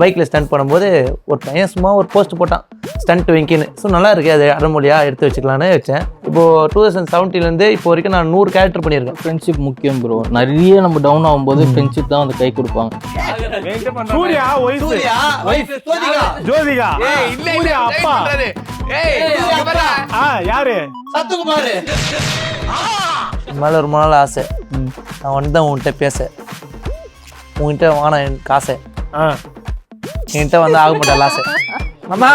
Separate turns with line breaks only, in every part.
பைக்கில் ஸ்டண்ட் பண்ணும்போது ஒரு பையன் சும்மா ஒரு போஸ்ட் போட்டான் ஸ்டண்ட் வெங்கின்னு. ஸோ நல்லா இருக்குது, அது அடமொழியாக எடுத்து வச்சுக்கலான்னு வச்சேன். இப்போது 2017 இப்போ வரைக்கும் நான் 100 கேரக்டர் பண்ணியிருக்கேன்.
ஃப்ரெண்ட்ஷிப் முக்கியம் ப்ரோ. நிறைய நம்ம டவுன் ஆகும்போது ஃப்ரெண்ட்ஷிப் தான் வந்து கை கொடுப்பாங்க.
சூர்யா ஜோதிகா சூர்யா அப்பா யாரு
சத்துக்குமார். மேலே ரொம்ப நாள் ஆசை. நான் வந்து உன்கிட்ட பேச, உங்ககிட்ட வாங்கின எனக்கு காசை, என்கிட்ட வந்து ஆக மாட்டேன் ஆசை. மாமா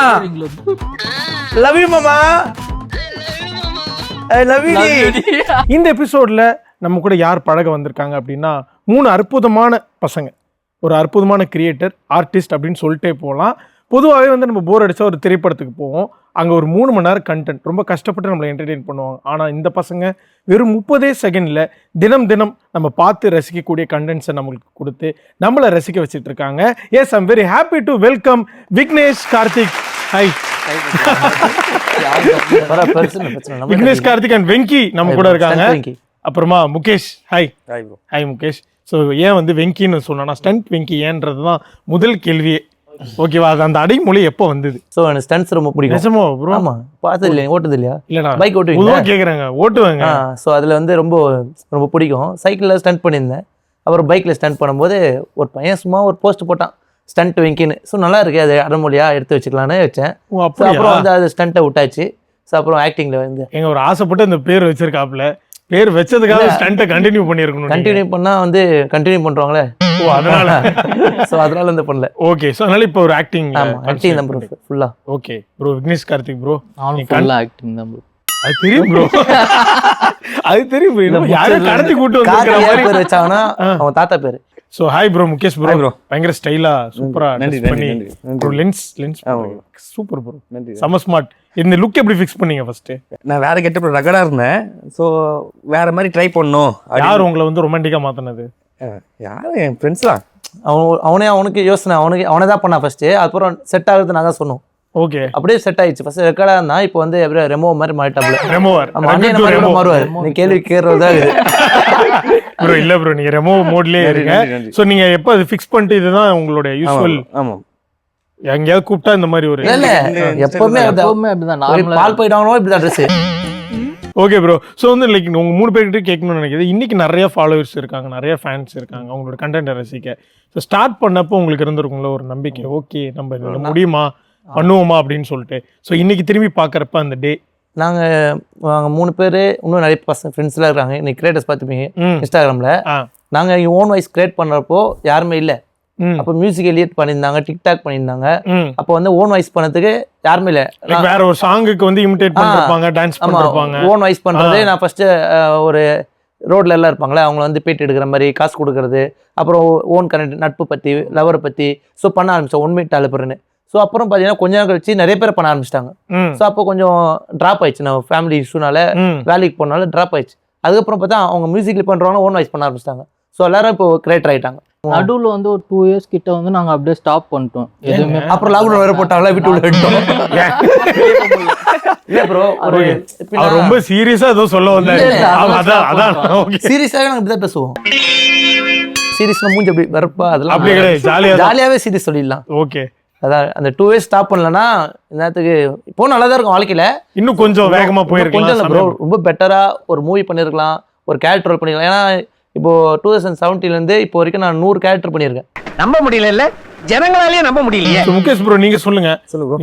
லவ் யூ மாமா, ஐ லவ் யூ.
இந்த எபிசோட்ல நம்ம கூட யார் பழக வந்திருக்காங்க அப்படின்னா 3 அற்புதமான பசங்க, ஒரு அற்புதமான கிரியேட்டர், ஆர்டிஸ்ட் அப்படின்னு சொல்லிட்டே போகலாம். பொதுவாகவே வந்து நம்ம போர் அடித்தா ஒரு திரைப்படத்துக்கு போவோம், அங்கே ஒரு 3 மணி நேரம் கண்டென்ட் ரொம்ப கஷ்டப்பட்டு நம்மளை என்டர்டெயின் பண்ணுவாங்க. ஆனால் இந்த பசங்க வெறும் 30 செகண்டில் தினம் நம்ம பார்த்து ரசிக்கக்கூடிய கண்டென்ட்ஸை நம்மளுக்கு கொடுத்து நம்மளை ரசிக்க வச்சுட்டு இருக்காங்க. Yes, I'm very happy to welcome Vignesh Karthik. Hi Vignesh Karthik and Venky நம்ம கூட இருக்காங்க. அப்புறமா Mukesh. Hi hi Mukesh. So ஏன் வந்து வெங்கின்னு சொன்னா ஸ்டண்ட் வெங்கி ஏன்றது தான் முதல் கேள்வியே. ஓகேவா, அது அந்த அடைமொழி எப்போ வந்தது?
ஸோ எனக்கு ஸ்டண்ட்ஸ் ரொம்ப பிடிக்கும்.
நிஜமா ப்ரோ?
ஆமாம், பார்த்தது இல்லையா, ஓட்டுது இல்லையா?
இல்லைண்ணா,
பைக் ஓட்டுவீங்க?
பொதுவாக கேட்குறாங்க, ஓட்டுவாங்க.
ஸோ அதில் வந்து ரொம்ப ரொம்ப பிடிக்கும். சைக்கிளில் ஸ்டண்ட் பண்ணியிருந்தேன். அப்புறம் பைக்கில் ஸ்டண்ட் பண்ணும்போது ஒரு பையன் சும்மா ஒரு போஸ்ட் போட்டான் ஸ்டண்ட் வெங்கின்னு. ஸோ நல்லா இருக்குது, அது அடமொழியாக எடுத்து வச்சுக்கலான்னு வச்சேன். அப்புறம் வந்து அது ஸ்டண்ட்டை விட்டாச்சு. ஸோ அப்புறம் ஆக்டிங்கில் வந்து
எங்க ஒரு ஆசைப்பட்டு அந்த பேர் வச்சிருக்காப்புல, பேர் வச்சதுக்காக ஸ்டண்ட்டை கண்டினியூ பண்ணியிருக்கணும்.
கண்டினியூ பண்ணால் வந்து கண்டினியூ பண்ணுறாங்களே,
ஓ அதனால.
ஸோ அதனால வந்து பண்ணல.
ஓகே, ஸோ அதனால இப்போ ஒரு ஆக்டிங்.
ஆமாம், ஆக்டிங் தான் ப்ரோ ஃபுல்லாக.
Okay bro, Vignesh Karthik bro
நானும் ஃபுல்லாக ஆக்டிங் தான் ப்ரோ.
அது தெரியும் ப்ரோ, அது தெரியும் ப்ரோ. யாரும் கடத்தி கூட்டு வந்து
பேர் வச்சாங்கன்னா அவன் தாத்தா பேர்.
So hi bro, Mukesh bro. பயங்கர ஸ்டைலா சூப்பரா பண்ணி ப்ரோ, லென்ஸ் சூப்பர் ப்ரோ, செம ஸ்மார்ட். இந்த லுக் எப்படி ஃபிக்ஸ் பண்ணீங்க ஃபர்ஸ்ட்?
நான் வேற கெட்ட ரகடா இருந்தேன், ஸோ வேற மாதிரி ட்ரை பண்ணோம்.
யார் உங்களை வந்து ரொமான்டிக்கா மாத்தினது?
யாரும் என் ஃப்ரெண்ட்ஸ் தான்.
அவனுக்கு யோசனை, அவனே தான் பண்ணா ஃபர்ஸ்ட். அப்புறம் செட் ஆகுறது நாங்கள் சொன்னோம்.
ஓகே, அப்படியே
செட் ஆயிடுச்சு. ஃபர்ஸ்ட் ரெக்கார்டா இருந்தா, இப்போ வந்து எப்படியா ரெமோ மாதிரி மாறிட்டாப்ல.
ரெமோவர்
மாறுவாரு. நீ கேள்வி கேட்கறதா
ப்ரோ? இல்ல ப்ரோ, நீங்க ரெமோ மோட்லயே இருங்க. சோ நீங்க எப்ப அது ஃபிக்ஸ் பண்ணிட்டு இதுதான் உங்களோட யூசுவல்?
ஆமா,
எங்கேயாவது கூப்பிட்டா இந்த மாதிரி ஒரு
இல்ல எப்பவுமே அப்படிதான். நார்மலா பால் போயிட்டாங்களோ இப்படிதான் ட்ரெஸ்.
Okay bro. ஸோ வந்து லைக் உங்க 3 பேர்கிட்ட கேட்கணும்னு நினைக்கிறது, இன்னைக்கு நிறைய ஃபாலோவர்ஸ் இருக்காங்க, நிறைய ஃபேன்ஸ் இருக்காங்க அவங்களோட கண்டென்ட்டை ரசிக்க. ஸோ ஸ்டார்ட் பண்ணப்போ உங்களுக்கு இருந்திருக்குங்களா ஒரு நம்பிக்கை, ஓகே நம்ம இதில் முடியுமா, பண்ணுவோமா அப்படின்னு சொல்லிட்டு? ஸோ இன்னைக்கு திரும்பி பார்க்குறப்ப அந்த டே
நாங்கள் 3 பேர், இன்னும் நிறைய பசங்க ஃப்ரெண்ட்ஸ்லாம் இருக்காங்க. இன்னைக்கு கிரியேட்டர்ஸ் பார்த்துப்பீங்க இன்ஸ்டாகிராமில். நாங்கள் ஓன் வாய்ஸ் கிரியேட் பண்ணுறப்போ யாருமே இல்லை. அப்போ மியூசிக் எலியட் பண்ணியிருந்தாங்க, டிக்டாக் பண்ணியிருந்தாங்க. அப்போ வந்து ஓன் வாய்ஸ் பண்ணதுக்கு யாருமே இல்லை.
வேற ஒரு சாங்குக்கு வந்து இமிடேட் பண்ணிருப்பாங்க, டான்ஸ் பண்ணிருப்பாங்க.
ஓன் வாய்ஸ் பண்ணுறது நான் ஃபர்ஸ்ட் ஒரு ரோட்ல எல்லாம் இருப்பாங்களே அவங்கள வந்து பேட்டி எடுக்கிற மாதிரி காசு கொடுக்கறது, அப்புறம் ஓன் கனெக்ட், நட்பு பற்றி, லவரை பற்றி ஸோ பண்ண ஆரம்பிச்சோம் 1 மினிட் அழுப்புறேன்னு. ஸோ அப்புறம் பார்த்தீங்கன்னா கொஞ்ச நாள் கழிச்சு நிறைய பேர் பண்ண ஆரம்பிச்சிட்டாங்க. ஸோ அப்போ கொஞ்சம் ட்ராப் ஆயிடுச்சு, நான் ஃபேமிலி இஷ்யூனால வேலைக்கு போனால ட்ராப் ஆயிடுச்சு. அதுக்கப்புறம் பார்த்தா அவங்க மியூசிக்ல பண்ணுறவங்க ஓன் வாய்ஸ் பண்ண ஆரம்பிச்சிட்டாங்க. ஸோ எல்லாரும் இப்போ கிரியேட்டர் ஆயிட்டாங்க.
நடுவில் வந்து ஒரு 2 இயர்ஸ் கிட்ட வந்து நாங்கள் அப்படியே ஸ்டாப் பண்ணிட்டோம் எதுவுமே.
அப்புறம் லாக்டவுன் வேற போட்டாங்களா, வீட்டு உள்ள விட்டோம். இல்ல ப்ரோ,
அவர் ரொம்ப சீரியஸா ஏதோ சொல்ல வந்தாரு.
சீரியஸாவே நாங்க இப்படிதான் பேசுவோம். சீரியஸ்னா மூஞ்சி அப்படி வெறுப்பா அதெல்லாம்
அப்படி கிடையாது,
ஜாலியாவே சீரியஸ் சொல்லிடலாம்.
ஓகே,
அதான் அந்த 2 இயர்ஸ் ஸ்டாப் பண்ணலன்னா நேரத்துக்கு இப்போ நல்லா தான் இருக்கும் வாழ்க்கையில.
இன்னும் கொஞ்சம் வேகமா போயிருக்கலாம்
ப்ரோ, ரொம்ப பெட்டரா ஒரு மூவி பண்ணிருக்கலாம், ஒரு கேரக்டர் ரோல் பண்ணிருக்கலாம். ஏன்னா இப்போ 2017 இப்போ வரைக்கும் நான் 100 கேரக்டர் பண்ணியிருக்கேன்.
நம்ப முடியல, ஜனங்களாலேயே நம்ப முடியலையே.
முகேஷ் ப்ரோ, நீங்க சொல்லுங்க.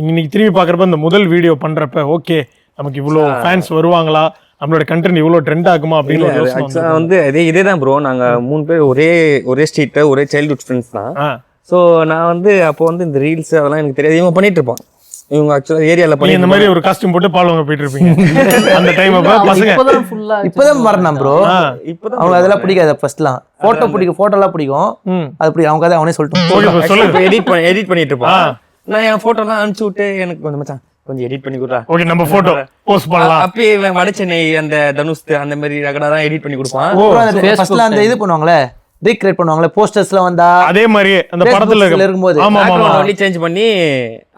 இன்னைக்கு திரும்பி பாக்குறப்ப இந்த முதல் வீடியோ பண்றப்ப ஓகே நமக்கு இவ்வளோ ஃபேன்ஸ் வருவாங்களா, நம்மளோட கண்டென்ட் இவ்வளோ ட்ரெண்ட் ஆகுமா அப்படின்னு
வந்து இதே தான் ப்ரோ. நாங்க 3 பேர் ஒரே ஸ்ட்ரீட், ஒரே சைல்ட்ஹுட் ஃப்ரெண்ட்ஸ் தான். ஸோ நான் வந்து அப்போ வந்து இந்த ரீல்ஸ் அதெல்லாம் எனக்கு தெரியாது, இவங்க பண்ணிட்டு இருப்பான். இவங்க ஆக்சுவலா ஏரியால பண்ணி இந்த
மாதிரி ஒரு காஸ்டியூம் போட்டு பால் வாங்க போயிட்டு இருப்பீங்க அந்த டைம். அப்ப பசங்க
இப்பதான் மறந்தான் ப்ரோ, இப்பதான் அவங்க அதெல்லாம் பிடிக்காது. ஃபர்ஸ்ட்லாம் போட்டோ பிடிக்கும், போட்டோலாம் பிடிக்கும், அது அப்படி அவங்க கதை அவனே சொல்லிட்டு
எடிட் பண்ணிட்டு இருப்பான். நான் என் போட்டோலாம் அனுப்பிச்சு விட்டு எனக்கு கொஞ்சம் மச்சான் கொஞ்சம் எடிட் பண்ணி கொடுறா,
ஓகே நம்ம போட்டோ போஸ்ட் பண்ணலாம்.
அப்பயே வடச்சென்னை அந்த தனுஷ் அந்த மாதிரி ரகடா தான் எடிட் பண்ணி கொடுப்பான்.
ஃபர்ஸ்ட்ல அந்த இது பண்ணுவாங்களே, ரீக்ரியேட் பண்ணுவாங்களே போஸ்டர்ஸ்ல வந்தா
அதே மாதிரி அந்த படத்துல
இருக்கும்போது
ஒன்லி சேஞ்ச் பண்ணி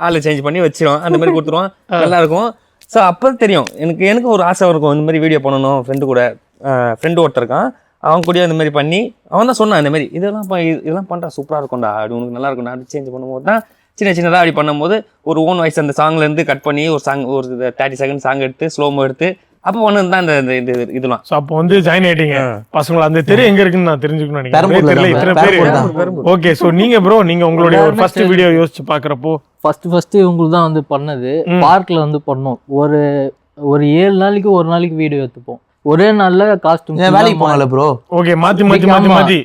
ஆளை சேஞ்ச் பண்ணி வச்சிரும், அந்த மாதிரி கொடுத்துருவோம், நல்லா இருக்கும். ஸோ அப்போ தெரியும் எனக்கு ஒரு ஆசை இருக்கும், இந்த மாதிரி வீடியோ பண்ணணும். ஃப்ரெண்டு ஒருத்தர் இருக்கான், அவன் கூடயே அந்த மாதிரி பண்ணி அவன் தான் சொன்னான் இந்த மாதிரி இதெல்லாம் பண்ணுறா சூப்பராக இருக்கும்டா அப்படி உனக்கு நல்லா இருக்கும்டா அப்படி சேஞ்ச் பண்ணும்போது தான் சின்னதாக அப்படி பண்ணும்போது ஒரு ஓன் வாய்ஸ் அந்த சாங்லேருந்து கட் பண்ணி ஒரு 30 செகண்ட் சாங் எடுத்து ஸ்லோமோ எடுத்து அப்போ ஒன்று தான் இந்த இதெல்லாம்.
ஸோ அப்போ வந்து ஜாயின் ஆயிட்டீங்க பசங்களா. அந்த தெரு எங்க இருக்குன்னு நான் தெரிஞ்சுக்கணும் நினைக்கிறேன். இத்தனை பேர். ஓகே, ஸோ நீங்க ப்ரோ நீங்க உங்களுடைய ஃபர்ஸ்ட் வீடியோ யோசிச்சு பாக்குறப்போ
ஃபர்ஸ்ட் உங்களுக்கு தான் வந்து பண்ணது பார்க்ல வந்து பண்ணோம். ஒரு 7 நாளைக்கு ஒரு நாளைக்கு வீடியோ எடுத்துப்போம். ஒரே நாள்ல காஸ்டியூம்
வேலைக்கு போனால ப்ரோ.
ஓகே, மாத்தி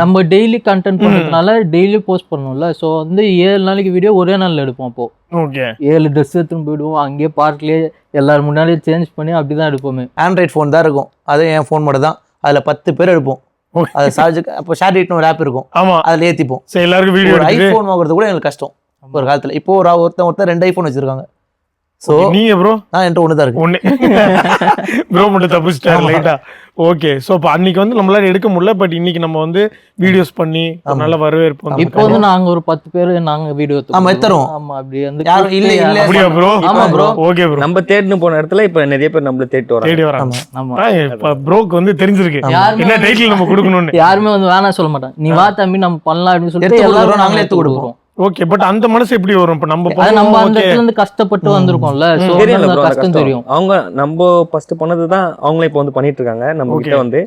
நம்ம டெய்லி கண்டென்ட் பண்றதுனால டெய்லி போஸ்ட் பண்ணுவோம்ல. ஸோ வந்து 7 நாளைக்கு வீடியோ ஒரே நாள்ல எடுப்போம். அப்போ
ஓகே
7 ட்ரெஸ் எடுத்துன்னு போயிடுவோம். அங்கேயே பார்க்லயே எல்லாரும் முன்னாடியே சேஞ்ச் பண்ணி அப்படிதான் எடுப்போமே.
ஆண்ட்ராய்ட் ஃபோன் தான் இருக்கும், அது என் ஃபோன் மட்டும் தான். அதுல 10 பேர் எடுப்போம். அது சார்ஜ் அப்போ ஷேர்டிட்னு ஒரு ஆப் இருக்கும்,
ஆமா
அதுல ஏத்திப்போம்.
சரி, எல்லாருக்கும் வீடியோ
ஐபோன் வாங்குறது கூட எனக்கு கஷ்டம் ஒரு காலத்துல. இப்போ ஒருத்தன் 2 ஐபோன் வச்சிருக்காங்க. சோ
நீங்க ப்ரோ
நான் என்கிட்ட ஒன்று தான் இருக்கு.
ஒன்று ப்ரோ மட்டும் தப்பிச்சிட்டாரு லைட்டா. ஓகே, ஸோ இப்போ அன்னைக்கு வந்து நம்மளால எடுக்க முடியல. பட் இன்னைக்கு நம்ம வந்து வீடியோஸ் பண்ணி நல்ல வரவேற்பு.
இப்போ வந்து நாங்க ஒரு 10 பேர் நாங்க வீடியோ
எடுத்துறோம்.
ஆமா, அப்படி வந்து
யாரும் இல்ல
அப்படியா ப்ரோ?
ஆமா ப்ரோ.
ஓகே ப்ரோ,
நம்ம தேடின்னு போன இடத்துல இப்போ நிறைய பேர் நம்மள தேடி வராங்க.
ஆமா,
இப்போ ப்ரோக்கு வந்து தெரிஞ்சிருக்கு என்ன டைட்டில் நம்ம கொடுக்கணும்னு.
யாருமே வந்து வேணாம் சொல்ல மாட்டாங்க. நீ வா தம்பி நம்ம பண்ணலாம் அப்படின்னு சொல்லிட்டு எல்லாரும் நாங்களே எடுத்து கொடுக்குறோம்.
ஓகே, பட் அந்த மனசு எப்படி வரும்? இப்போ நம்ம
அந்த இடத்துல இருந்து கஷ்டப்பட்டு வந்திருக்கோம்ல, சோ அந்த கஷ்டம் தெரியும்.
அவங்க நம்ம ஃபர்ஸ்ட் பண்ணதுதான் அவங்களே இப்போ வந்து பண்ணிட்டு இருக்காங்க நம்ம கிட்ட வந்து.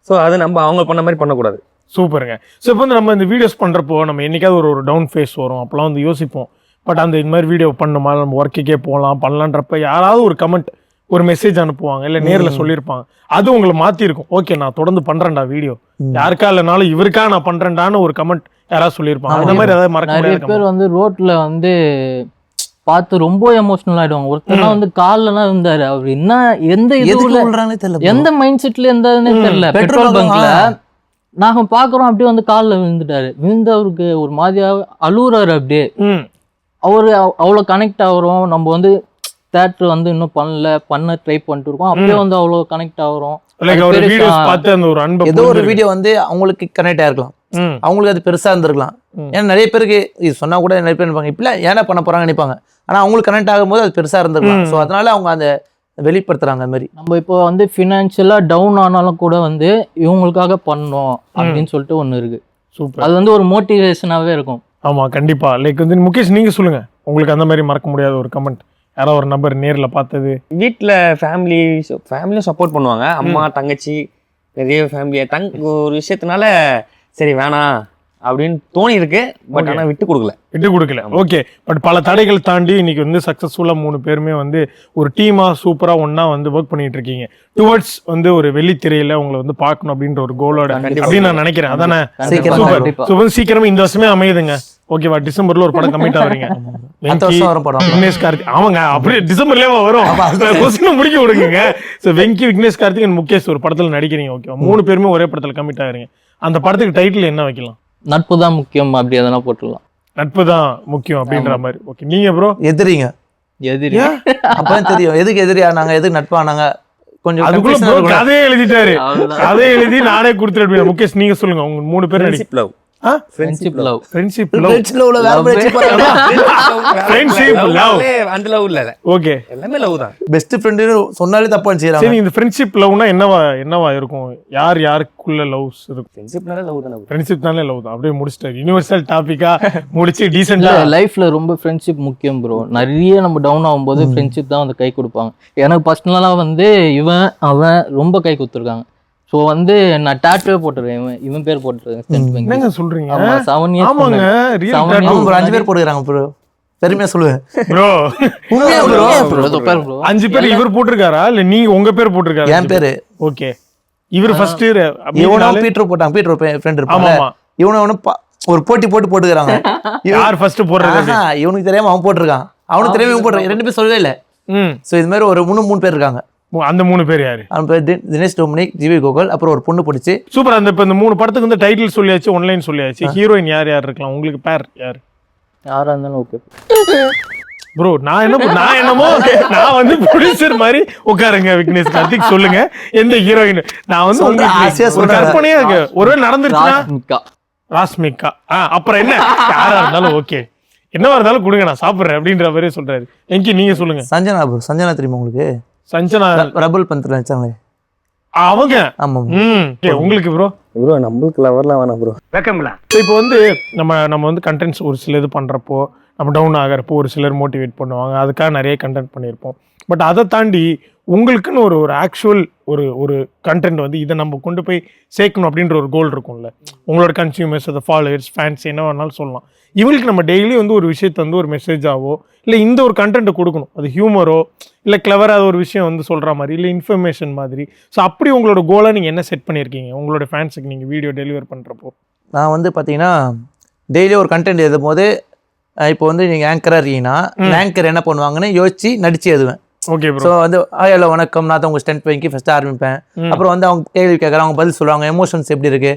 சோ அது நம்ம அவங்க பண்ண மாதிரி பண்ணக்கூடாது.
சூப்பருங்க. ஸோ இப்போ வந்து நம்ம இந்த வீடியோஸ் பண்றப்போ நம்ம என்னைக்காவது ஒரு டவுன் ஃபேஸ் வரும், அப்பெல்லாம் வந்து யோசிப்போம். பட் அந்த இந்த மாதிரி வீடியோ பண்ணுமா, நம்ம ஒர்க்குக்கே பண்ணலான்றப்ப யாராவது ஒரு கமெண்ட் ஒரு மெசேஜ் அனுப்புவாங்க, இல்லை நேரில் சொல்லியிருப்பாங்க. அது உங்களை மாற்றிருக்கும். ஓகே, நான் தொடர்ந்து பண்ணுறேன்டா வீடியோ, யாருக்கா இல்லைனாலும் இவருக்கா நான் பண்ணுறேன்டான்னு ஒரு கமெண்ட் யாராவது சொல்லியிருப்பாங்க. அந்த மாதிரி ஏதாவது மறக்க
நிறைய பேர் வந்து ரோட்ல வந்து பார்த்து ரொம்ப எமோஷனல் ஆயிடுவாங்க. ஒருத்தர் வந்து கால்லலாம் இருந்தாரு, அவர் என்ன எந்த எந்த மைண்ட் செட்ல இருந்தாருன்னு தெரியல. பெட்ரோல் பங்க்ல நாங்க பாக்குறோம், அப்படியே வந்து காலில் விழுந்துட்டாரு. விழுந்து அவருக்கு ஒரு மாதிரியா அழுகுறாரு. அப்படியே அவரு அவ்வளோ கனெக்ட் ஆகுறோம். நம்ம வந்து தேட்டர் வந்து இன்னும் பண்ண ட்ரை பண்ணிட்டு இருக்கோம். அப்படியே வந்து அவ்வளோ கனெக்ட் ஆகுறோம்.
ஏதோ ஒரு வீடியோ வந்து அவங்களுக்கு கனெக்ட் ஆயிருக்கலாம், அவங்களுக்கு அது பெருசா இருந்திருக்கலாம். ஏன்னா நிறைய பேருக்கு இது சொன்னா கூட நிறைய பேர் நினைப்பாங்க இப்ப ஏன்னா பண்ண போறாங்க நினைப்பாங்க. ஆனா அவங்களுக்கு கனெக்ட் ஆகும்போது அது பெருசா இருந்திருக்கலாம். ஸோ அதனால அவங்க அந்த வெளிப்படுத்துறாங்க. அது மாதிரி நம்ம
இப்போ வந்து ஃபினான்ஷியலா டவுன் ஆனாலும் கூட வந்து இவங்களுக்காக பண்ணோம் அப்படின்னு சொல்லிட்டு ஒண்ணு இருக்கு. சூப்பர். அது வந்து ஒரு மோட்டிவேஷனாவே இருக்கும்.
ஆமா, கண்டிப்பா. லைக் வந்து முகேஷ் நீங்க சொல்லுங்க, உங்களுக்கு அந்த மாதிரி மறக்க முடியாத ஒரு கமெண்ட், யாரோ ஒரு நபர் நேர்ல பார்த்தது.
வீட்டில் ஃபேமிலியும் சப்போர்ட் பண்ணுவாங்க. அம்மா தங்கச்சி நிறைய ஃபேமிலியை ஒரு விஷயத்தினால சரி வேணாம் அப்படின்னு தோணி இருக்கு. பட் ஆனால் விட்டு கொடுக்கல.
ஓகே, பட் பல தடைகள் தாண்டி இன்னைக்கு வந்து சக்சஸ்ஃபுல்லா 3 பேருமே வந்து ஒரு டீமா சூப்பரா ஒன்னா வந்து ஒர்க் பண்ணிட்டு இருக்கீங்க. டுவர்ட்ஸ் வந்து ஒரு வெள்ளித்திரையில உங்களை வந்து பார்க்கணும் அப்படின்ற ஒரு கோலோட அப்படின்னு நான் நினைக்கிறேன். அதானே? சூப்பர். சீக்கிரமே இந்த வருஷமே அமையுதுங்க. ஓகேவா? டிசம்பர்ல ஒரு படம் கமிட் ஆவறீங்க. விக்னேஷ் கார்த்திக். ஆமாங்க, அப்படியே டிசம்பர்லயே வரும். கொஸ்டின் முடிக்க விடுங்க. வெங்கி, விக்னேஷ் கார்த்திக் அண்ட் முகேஷ் ஒரு படத்துல நடிக்கிறீங்க. ஓகேவா? 3 பேருமே ஒரே படத்துல கமிட் ஆகுறீங்க. அந்த படத்துக்கு டைட்டில் என்ன வைக்கலாம்?
நட்பு தான் முக்கியம் அப்படி எதனா போட்டுடலாம்.
நட்பு தான் முக்கியம் அப்படின்ற மாதிரி. ஓகே, நீங்க ப்ரோ?
எதிரி
அப்பதான் தெரியும் எதுக்கு எதிரியா நாங்க, எதுக்கு நட்பா நாங்க. கொஞ்சம்
கதையை எழுதிட்டாரு. கதையை எழுதி நானே கொடுத்துட்டு. முகேஷ் நீங்க சொல்லுங்க, உங்க 3 பேர் நடிப்பு.
Friendship love.
ஓகே,
எல்லாமே லவ் தான்.
பெஸ்ட் ஃப்ரெண்ட் சொன்னாலே தப்பா செய்றாங்க.
சரி, இந்த ஃப்ரெண்ட்ஷிப் லவ்னா என்னவா இருக்கும்? யாருக்குள்ள லவ்ஸ் இருக்கும்?
ஃப்ரெண்ட்ஷிப்னாலே லவ் தான்.
ஃப்ரெண்ட்ஷிப்னாலே லவ் தான். அப்படியே முடிச்சிட்டாரு. யுனிவர்சல் டாபிக்கா முடிச்சு டீசென்ட்டா.
லைஃப்ல ரொம்ப ஃப்ரெண்ட்ஷிப் முக்கியம் ப்ரோ. நிறைய நம்ம டவுன் ஆகும்போது ஃப்ரெண்ட்ஷிப் தான் வந்து கை கொடுப்பாங்க. எனக்கு பர்சனலா வந்து அவன் ரொம்ப கை கொடுத்துருக்காங்க. ஸோ வந்து நான் டாட்டூவே போட்டுருக்கேன். இவன் பேர் போட்டுருக்கேன்.
என்னங்க சொல்றீங்க?
7 years.
ஆமாங்க, ரியல் டாட்டூ.
5 பேர் போட்டுக்கறாங்க ப்ரோ. பெருமையா சொல்லுவேன்
ப்ரோ.
உண்மையா
ப்ரோ?
5 பேர் இவர் போட்டிருக்காரா இல்ல நீங்க உங்க பேர் போட்டிருக்காரா?
என் பேரு.
ஓகே, இவர் ஃபர்ஸ்ட்
இவனும் பீட்டர் போட்டாங்க. பீட்டர் ஃப்ரெண்ட் இருப்பாங்க. இவனும் ஒரு போட்டுக்கறாங்க.
யார் ஃபர்ஸ்ட் போடுறது?
இவனுக்கு தெரியாம அவன் போட்டிருக்கான், அவனுக்கு தெரியாம இவன் போட்டிருக்கான். 2 பேர் சொல்லவே இல்ல. சோ இது மாதிரி ஒரு 3 பேர் இருக்காங்க.
அந்த 3 பேர் யாரு?
அவன் பேர் தினேஷ் டொமினிக், ஜிவி கோகுல், அப்புறம் ஒரு பொண்ணு பிடிச்சி.
சூப்பர். அந்த இப்ப இந்த 3 படத்துக்கு வந்து டைட்டில் சொல்லியாச்சு, ஒன்லைன் சொல்லியாச்சு. ஹீரோயின் யார் இருக்கலாம்? உங்களுக்கு பேர் யார்?
யாரா இருந்தாலும் ஓகே
ப்ரோ. நான் வந்து ப்ரொடியூசர் மாதிரி உட்காருங்க. விக்னேஷ் கார்த்திக் சொல்லுங்க, எந்த ஹீரோயின்? நான் வந்து உங்களுக்கு கற்பனையா இருக்கு. ஒருவேளை நடந்துருச்சுன்னா ராஸ்மிகா. அப்புறம் என்ன, யாரா இருந்தாலும் ஓகே, என்னவா இருந்தாலும் கொடுங்க, நான் சாப்பிடுறேன் அப்படின்ற மாதிரி சொல்றாரு. எங்கி நீங்க சொல்லுங்க.
சஞ்சனா ப்ரோ. சஞ்சனா தெரியுமா உங்களுக்கு?
சஞ்சனா
ரபுல் பந்த்ல நடிச்சாங்களே.
அவங்க
ஆமா
Okay, உங்களுக்கு ப்ரோ
ப்ரோ நம்மளுக்கு லவர்லாம் வேணாம் ப்ரோ.
இப்போ வந்து நம்ம வந்து கண்டென்ட்ஸ் ஒரு சில இது பண்ணுறப்போ நம்ம டவுன் ஆகிறப்போ ஒரு சிலர் மோட்டிவேட் பண்ணுவாங்க, அதுக்காக நிறைய கண்டென்ட் பண்ணியிருப்போம். பட் அதை தாண்டி உங்களுக்குன்னு ஒரு ஆக்சுவல் ஒரு கண்டென்ட் வந்து இதை நம்ம கொண்டு போய் சேர்க்கணும் அப்படின்ற ஒரு கோல் இருக்கும்ல. உங்களோட கன்சியூமர்ஸ், அதை ஃபாலோவர்ஸ், ஃபேன்ஸ் என்ன வேணாலும் சொல்லலாம். இவங்களுக்கு நம்ம டெய்லி வந்து ஒரு விஷயத்தை வந்து ஒரு மெசேஜாவோ இல்லை இந்த ஒரு கண்டென்ட்டை கொடுக்கணும், அது ஹியூமரோ இல்லை கிளவராக ஒரு விஷயம் வந்து சொல்கிற மாதிரி இல்லை இன்ஃபர்மேஷன் மாதிரி. ஸோ அப்படி உங்களோட கோலை நீங்கள் என்ன செட் பண்ணியிருக்கீங்க உங்களோட ஃபேன்ஸுக்கு நீங்கள் வீடியோ டெலிவர் பண்ணுறப்போ?
நான் வந்து பார்த்தீங்கன்னா டெய்லி ஒரு கண்டென்ட் எழுதும் போது இப்போ வந்து நீங்கள் ஆங்கராக இருக்கீங்கன்னா ஆங்கர் என்ன பண்ணுவாங்கன்னு யோசிச்சு நடிச்சு எழுதுவேன்.
Okay bro.
ஸோ வந்து ஹலோ வணக்கம், நான் தான் உங்கள் ஸ்டென்ட் பைக்கி ஃபஸ்ட்டு ஆரம்பிப்பேன். அப்புறம் வந்து அவங்க கேள்வி கேட்குறாங்க, அவங்க பதில் சொல்லுவாங்க, எமோஷன்ஸ் எப்படி இருக்கு,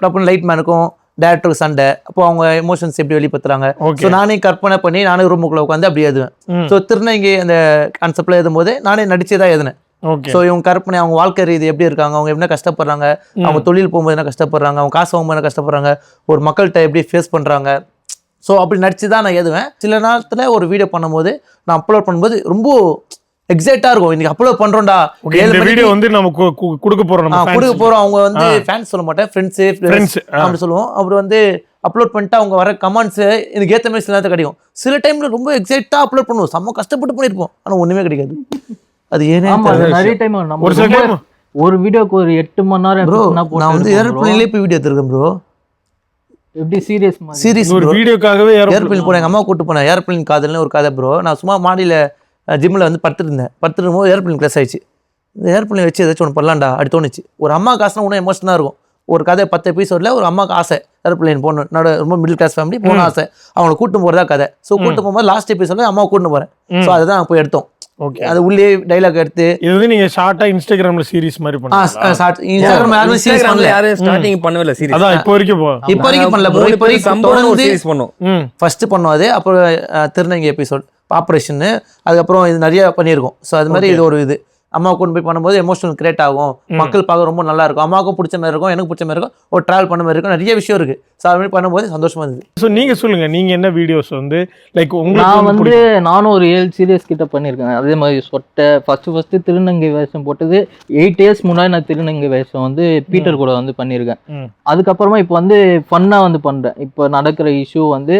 டப்புன்னு லைட் மேனுக்கும் டேரக்டருக்கு சண்டை, அப்போ அவங்க எமோஷன்ஸ் எப்படி வெளிப்படுத்துறாங்க. ஸோ நானே கற்பனை பண்ணி நானே ரூமுக்குள்ள உட்காந்து அப்படி எழுதுவேன். ஸோ திருநங்கை அந்த கான்செப்ட்ல எழுதும் போது நானே நடிச்சு தான் எழுதினேன். ஸோ இவங்க கற்பனை, அவங்க வாழ்க்கை ரீதி எப்படி இருக்காங்க, அவங்க என்ன கஷ்டப்படுறாங்க, அவங்க தொழில் போகும்போது என்ன கஷ்டப்படுறாங்க, அவங்க காசு வாங்கும்போது என்ன கஷ்டப்படுறாங்க, ஒரு மக்கள்கிட்ட எப்படி ஃபேஸ் பண்ணுறாங்க. ஸோ அப்படி நடிச்சு தான் நான் எழுதுவேன். சில நேரத்தில் ஒரு வீடியோ பண்ணும்போது நான் அப்லோட் பண்ணும்போது ரொம்ப எக்ஸைட்டாக இருக்கும், இன்னைக்கு அப்லோட் பண்ணுறோம்டா,
வீடியோ வந்து நம்ம கொடுக்க போகிறோம்
அவங்க வந்து ஃபேன்ஸ் சொல்ல மாட்டேன், ஃப்ரெண்ட்ஸு அப்படி சொல்லுவோம். அப்படி வந்து அப்லோட் பண்ணிட்டு அவங்க வர கமெண்ட்ஸ் எனக்கு ஏற்ற மாதிரி சில நேரத்தில் கிடைக்கும். சில டைம்ல ரொம்ப எக்ஸைட்டாக அப்லோட் பண்ணுவோம், செம்ம கஷ்டப்பட்டு பண்ணியிருப்போம், ஆனால் ஒன்றுமே கிடைக்காது. அது ஏன்னா
நிறைய டைம் ஒரு வீடியோக்கு ஒரு 8 மணி நேரம்
ப்ரோ நான் வந்து ஏர்பிளேன்லேயே போய் வீடியோ எடுத்துருக்கேன் ப்ரோ.
எப்படி சீரியஸ்
ஒரு வீடியோக்காகவே
ஏர்பிளேன் போனேன், எங்கள் அம்மா கூட்டு போனேன். ஏர்பிளேன் காதல்னு ஒரு கதை ப்ரோ. நான் சும்மா மாடியில் ஜிம்மில் வந்து படுத்துருக்கும் போது ஏர்பிளேன் கிளாஸ் ஆயிடுச்சு. இந்த ஏர்பிளேன் வச்சு ஏதாச்சும் ஒன்று பண்ணலாம்டா அப்படி தோணுச்சு. ஒரு அம்மா காசுனா ஒன்றும் எமோஷனாக இருக்கும். ஒரு கதை 10 எபிசோடில் ஒரு அம்மாவுக்கு ஆசை ஏர்பிளேன் போகணும், ரொம்ப மிடில் கிளாஸ் ஃபேமிலி போகணும் ஆசை, அவங்களை கூட்டு போகிறதா கதை. ஸோ கூட்டு போகும்போது லாஸ்ட் எபிசோடில் அம்மாவை கூட்டு போகிறேன். ஸோ அதுதான் நாங்கள் போய் எடுத்தோம்.
ஓகே,
அது உள்ளே டைலாக் எடுத்து
இது வந்து நீங்க ஷார்ட்டா இன்ஸ்டாகிராம்ல சீரிஸ் மாதிரி
பண்ணுங்க.
ஸ்டார்டிங் பண்ணவே சீரிஸ்.
அதான் இப்போ வரைக்கும்
பண்ணல ப்ரோ. இப்போ வரைக்கும்
சீரிஸ் பண்ணோம்.
ஃபர்ஸ்ட் பண்ணோம் அது. அப்புறம் திருநங்கை எபிசோட், ஆப்ரேஷன், அதுக்கப்புறம் இது நிறைய பண்ணியிருக்கோம். ஸோ அது மாதிரி இது ஒரு இது அம்மாவை கொண்டு போய் பண்ணும்போது எமோஷனல் கிரியேட் ஆகும், மக்கள் பார்க்க ரொம்ப நல்லா இருக்கும், அம்மாவுக்கும் பிடிச்ச மாதிரி இருக்கும், எனக்கு பிடிச்ச மாதிரி இருக்கும், ஒரு ட்ராவல் பண்ண மாதிரி இருக்கும், நிறைய விஷயம் இருக்கு. ஸோ அது மாதிரி பண்ணும்போது சந்தோஷமா இருந்தது.
ஸோ நீங்க சொல்லுங்க, நீங்க என்ன வீடியோஸ் வந்து லைக்
நான் வந்து நானும் ஒரு 7 சீரியஸ் கிட்ட பண்ணியிருக்கேன். அதே மாதிரி சொட்டை ஃபர்ஸ்ட் திருநங்கை வேஷம் போட்டது 8 இயர்ஸ் முன்னாடி. நான் திருநங்கை வேஷம் வந்து பீட்டர் கூட வந்து பண்ணியிருக்கேன். அதுக்கப்புறமா இப்போ வந்து ஃபன்னா வந்து பண்றேன். இப்போ நடக்கிற இஷ்யூ வந்து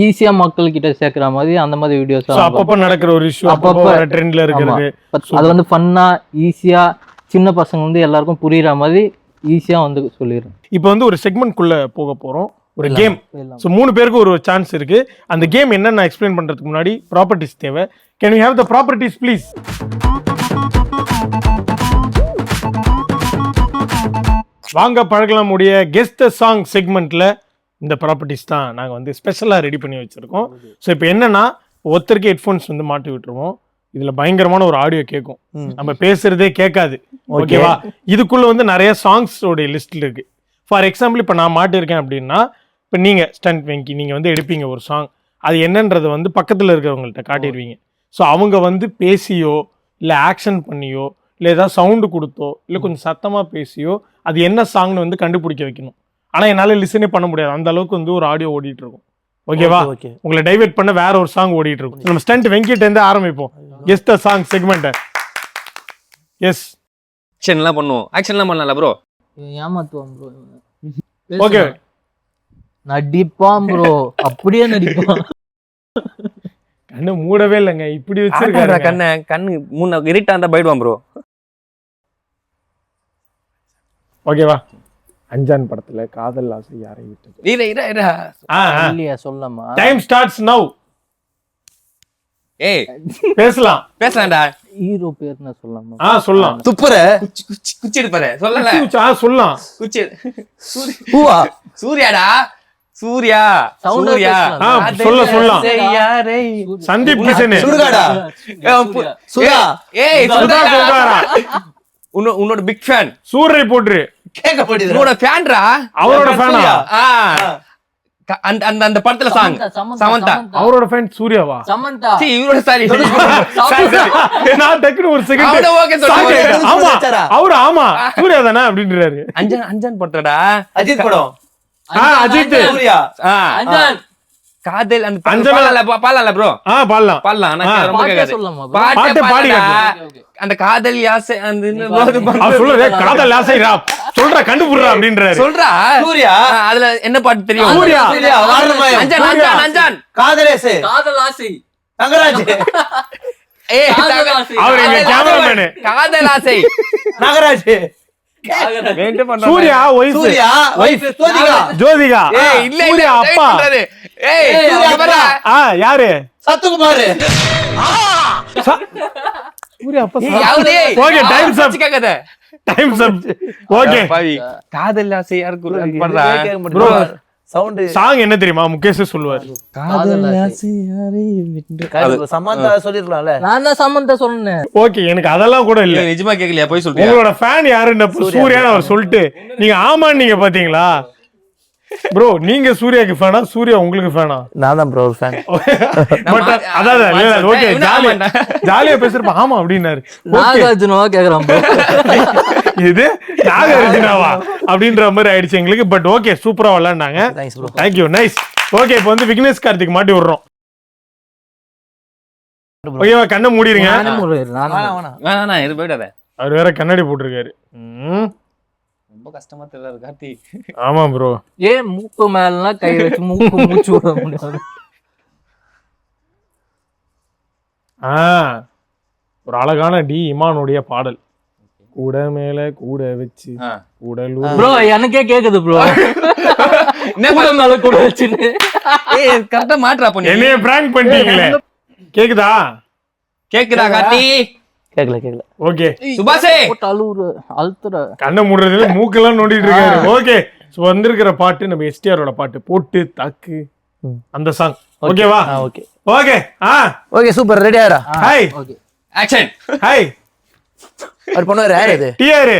ஈஸியா மக்கள் கிட்ட சேர்க்கிற மாதிரி அந்த மாதிரி வீடியோஸ்
அப்பப்ப நடக்கிற ஒரு இஷ்யூ, அப்பப்ப ட்ரெண்ட்ல இருக்கிறது,
அது வந்து ஃபன்னா ஈஸியா சின்ன பசங்க வந்து எல்லாருக்கும் புரியுற மாதிரி ஈஸியா வந்து சொல்லிடுறேன்.
இப்போ வந்து ஒரு செக்மெண்ட் குள்ள போக போறோம், ஒரு கேம். ஸோ 3 பேருக்கு ஒரு சான்ஸ் இருக்கு. அந்த கேம் என்னன்னு நான் எக்ஸ்பிளைன் பண்றதுக்கு முன்னாடி ப்ராப்பர்ட்டிஸ் தேவை. Can you have the properties please? வாங்க பழகலாம் உடைய கெஸ் த சாங் செக்மெண்ட்ல இந்த ப்ராப்பர்ட்டிஸ் தான் நாங்கள் வந்து ஸ்பெஷலாக ரெடி பண்ணி வச்சுருக்கோம். ஸோ இப்போ என்னன்னா, ஒருத்தருக்கு ஹெட்ஃபோன்ஸ் வந்து மாட்டி விட்டுருவோம். இதில் பயங்கரமான ஒரு ஆடியோ கேட்கும், நம்ம பேசுறதே கேட்காது. ஓகேவா? இதுக்குள்ள வந்து நிறைய சாங்ஸோடைய லிஸ்ட்ல இருக்கு. ஃபார் எக்ஸாம்பிள் இப்போ நான் மாட்டிருக்கேன் அப்படின்னா, இப்போ நீங்கள் ஸ்டண்ட் வெங்கி நீங்கள் வந்து எடுப்பீங்க ஒரு சாங், அது என்னன்றதை வந்து பக்கத்தில் இருக்கிறவங்கள்ட்ட காட்டிடுவீங்க. ஸோ அவங்க வந்து பேசியோ இல்லை ஆக்ஷன் பண்ணியோ இல்லை ஏதாவது சவுண்டு கொடுத்தோ இல்லை கொஞ்சம் சத்தமாக பேசியோ அது என்ன சாங்னு வந்து கண்டுபிடிக்க வைக்கணும். ஆனால் என்னால் லிசனே பண்ண முடியாது, அந்த அளவுக்கு வந்து ஒரு ஆடியோ ஓடிட்டு இருக்கும். ஓகேவா? உங்களை டைவர்ட் பண்ண வேற ஒரு சாங் ஓடிட்டு இருக்கும். நம்ம ஸ்டண்ட் வெங்கிட்ட இருந்து ஆரம்பிப்போம். Guess the song segment. Yes,
ஆக்ஷன்லாம் பண்ணுவோம். ஆக்ஷன்லாம் பண்ணல ப்ரோ.
ஏமாத்துவான் ப்ரோ.
ஓகே,
நடிப்பான் ப்ரோ, அப்படியே நடிப்பான்.
கண்ணு மூடவே இல்லைங்க, இப்படி வச்சிருக்காரு
கண்ணு மூணு இருட்டா இருந்தா போயிடுவான் ப்ரோ.
ஓகேவா? அஞ்சான் படத்துல காதல் ஆசை யாரை விட்டது?
சொல்லமா?
Time starts now.
ஏய்
பேசலாம்டா.
ஹீரோ பேர் என்ன சொல்லலாமா?
சொல்லலாம்.
துப்புற
குச்சி எடுப்பாரு சொல்லல.
சொல்லலாம்.
குச்சி சூர்யாடா, சூர்யா சூர்யா
சொல்லலாம். சந்தீப் கிஷன்
சுடுகாடா. சுடா.
ஏய் உன்னோட பிக் ஃபேன்
சூர்ரை போட்டு
உன்னோட ஃபேன்டா.
அவரோட ஃபேனா?
அந்த படத்துல சாங் சமந்தா.
அவரோட ஃபேன் சூர்யாவா?
சமந்தா.
இவரோட சாரி
நான் டக்குனு ஒரு செகண்ட்
ஓகே சொல்றேன்.
ஆமா அவரு ஆமா சூர்யா தானே அப்படின்றாரு.
அஞ்சான் படத்தடா.
அஜித் படம்.
அஜித்.
சூர்யா.
அஞ்சான்.
காதல் அந்த
அஞ்சனா-
பாடல ப்ரோ
பாடலாம்
பாடலாம் ஆனா ரொம்ப
பாட்டே
கேட்காது.
சொல்லலாமா bro?
பாட்டே
பாட்டு பாடி
பாடல.
காட்டு.
அந்த காதல் யாசை அந்த
அவர் சொல்லுறே காதல் ஆசைரா சொல்றா கண்டுபிடுறா அப்படின்றாரு.
சொல்றா
சூர்யா.
அதுல என்ன பாட்டு தெரியும்?
சூர்யா.
சூர்யா, வாரணமாயம்.
அஞ்சான் அஞ்சான் அஞ்சான்
காதலேசு
காதல் ஆசை
தங்கராஜ்
ஏய்
காதல் ஆசை.
அவர் எங்க கேமராமேனு.
காதல் ஆசை
நாகராஜ்
மெயின்டைன் பண்றாங்க.
Surya wife
Surya wife Jyothika
Jyothika.
ஏய் இல்ல இல்ல
சூர்யா
wait
அப்பா.
பண்றாரு. ஏய்
சூர்யா
இங்க பாரு.
அப்பா.
யாரு
சத்துக்குமார்
சூர்யா அப்பா.
ஏய் யாவுதே?
ஓகே டைம்ஸ் அப்
கேக்காத.
டைம்ஸ் அப். ஓகே
பாவி. காதல் ஆசை யாருக்கு பண்றா?
Bro.
சவுண்ட்
சாங் என்ன தெரியுமா முகேஷ் சொல்லுவார்.
காதல் ஆசை.
சமந்தா சொல்லிருக்கலாம்ல.
நான் தான் சம்மந்த சொன்னேன்.
ஓகே எனக்கு அதெல்லாம் கூட இல்ல.
நிஜமா கேக்கலையா போய் சொல்றியா?
உங்களோட ஃபேன் யாருன்னு சூர்யான்னு அவர் சொல்லிட்டு நீங்க ஆமான்னு நீங்க பாத்தீங்களா ப்ரோ? நீங்க சூர்யாக்கு ஃபேனா சூர்யா உங்களுக்கு ஃபேனா?
நான் தான் ப்ரோ ஒரு ஃபேன்.
பட் அதான் ஓகே ஜாலியா பேசுறப்ப ஆமா அப்படின்னாரு.
நாகார்ஜுனவா கேக்குறான் bro.
இது நாகார்ஜுனாவா அப்படின்ற மாதிரி ஆயிடுச்சு எங்களுக்கு. பட் ஓகே சூப்பரா விளையாண்டாங்க.
Thanks bro.
Thank you nice. Okay இப்போ வந்து விக்னேஷ் கார்த்திக் மாட்டி விடுறோம். ஓகேவா கண்ணை மூடிருங்க.
நானே முறையிரு, நானே
வேணாம்
வேணா இது போயிடாத.
அவர் வேற கண்ணாடி போட்டிருக்காரு.
ரொம்ப கஷ்டமா தெரியல கார்த்தி.
ஆமா ப்ரோ.
ஏன் மூக்கு மேலாம் கை வச்சு மூக்கு மூச்சு விட முடியாது?
ஒரு அழகான டி இமானுடைய பாடல். கூட மேல கூட வச்சு உடலூர்.
ப்ரோ எனக்கே கேக்குது ப்ரோ.
என்ன
கூட மேல கூட வச்சுன்னு.
ஏய் கரெக்ட்டா மாட்றா பண்ணி.
என்னைய பிராங்க் பண்ணிட்டீங்களே. கேக்குதா?
கேக்குதா கார்த்தி?
கேக்கல
ஓகே
சுபாஷே
போட்டு அழுவுற அழுத்துற.
கண்ணை மூடுறதுல மூக்கெல்லாம் நோண்டிட்டு இருக்காரு. ஓகே சோ வந்திருக்கிற பாட்டு நம்ம எஸ்டிஆரோட பாட்டு போட்டு தாக்கு அந்த சாங். ஓகேவா?
Okay
okay
okay super ready ஆறா.
Hi
okay
action.
ஹாய்
அவர் பண்ணுவாரு யார் இது?
டிஆர்